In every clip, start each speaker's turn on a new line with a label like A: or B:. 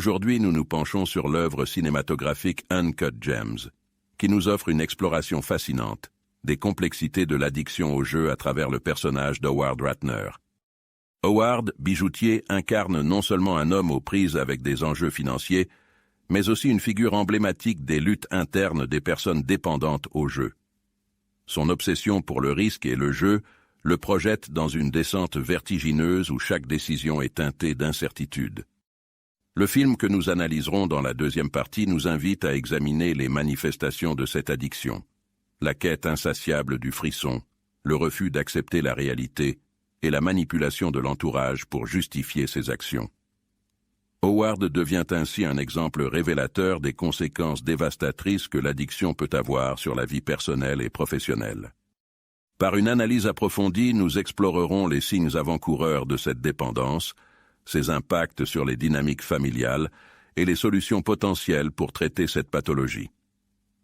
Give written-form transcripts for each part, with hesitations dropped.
A: Aujourd'hui, nous nous penchons sur l'œuvre cinématographique Uncut Gems, qui nous offre une exploration fascinante des complexités de l'addiction au jeu à travers le personnage d'Howard Ratner. Howard, bijoutier, incarne non seulement un homme aux prises avec des enjeux financiers, mais aussi une figure emblématique des luttes internes des personnes dépendantes au jeu. Son obsession pour le risque et le jeu le projette dans une descente vertigineuse où chaque décision est teintée d'incertitude. Le film que nous analyserons dans la deuxième partie nous invite à examiner les manifestations de cette addiction, la quête insatiable du frisson, le refus d'accepter la réalité et la manipulation de l'entourage pour justifier ses actions. Howard devient ainsi un exemple révélateur des conséquences dévastatrices que l'addiction peut avoir sur la vie personnelle et professionnelle. Par une analyse approfondie, nous explorerons les signes avant-coureurs de cette dépendance, ses impacts sur les dynamiques familiales et les solutions potentielles pour traiter cette pathologie.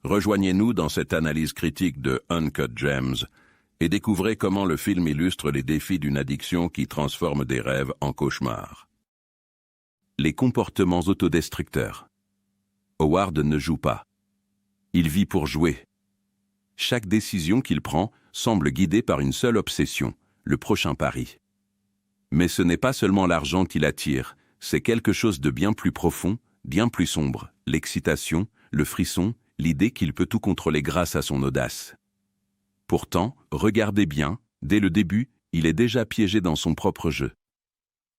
A: Rejoignez-nous dans cette analyse critique de Uncut Gems et découvrez comment le film illustre les défis d'une addiction qui transforme des rêves en cauchemars. Les comportements autodestructeurs. Howard ne joue pas. Il vit pour jouer. Chaque décision qu'il prend semble guidée par une seule obsession, le prochain pari. Mais ce n'est pas seulement l'argent qui l'attire, c'est quelque chose de bien plus profond, bien plus sombre, l'excitation, le frisson, l'idée qu'il peut tout contrôler grâce à son audace. Pourtant, regardez bien, dès le début, il est déjà piégé dans son propre jeu.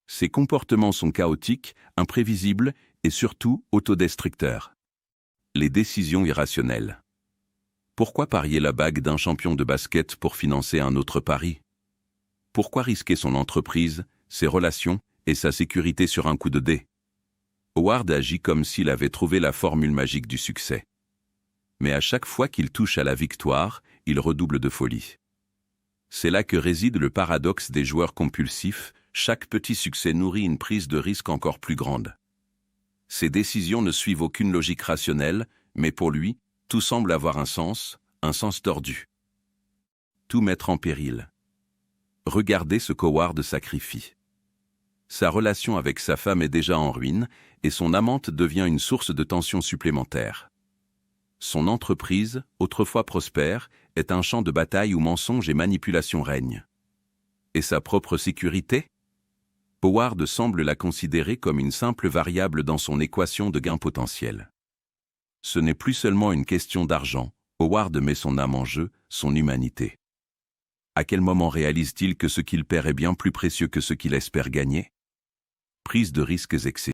A: Ses comportements sont chaotiques, imprévisibles et surtout autodestructeurs. Les décisions irrationnelles. Pourquoi parier la bague d'un champion de basket pour financer un autre pari? Pourquoi risquer son entreprise, ses relations et sa sécurité sur un coup de dé? Howard agit comme s'il avait trouvé la formule magique du succès. Mais à chaque fois qu'il touche à la victoire, il redouble de folie. C'est là que réside le paradoxe des joueurs compulsifs, chaque petit succès nourrit une prise de risque encore plus grande. Ses décisions ne suivent aucune logique rationnelle, mais pour lui, tout semble avoir un sens tordu. Tout mettre en péril. Regardez ce qu'Howard sacrifie. Sa relation avec sa femme est déjà en ruine, et son amante devient une source de tension supplémentaire. Son entreprise, autrefois prospère, est un champ de bataille où mensonges et manipulation règnent. Et sa propre sécurité? Howard semble la considérer comme une simple variable dans son équation de gain potentiel. Ce n'est plus seulement une question d'argent, Howard met son âme en jeu, son humanité. À quel moment réalise-t-il que ce qu'il perd est bien plus précieux que ce qu'il espère gagner? Prise de risques excessifs.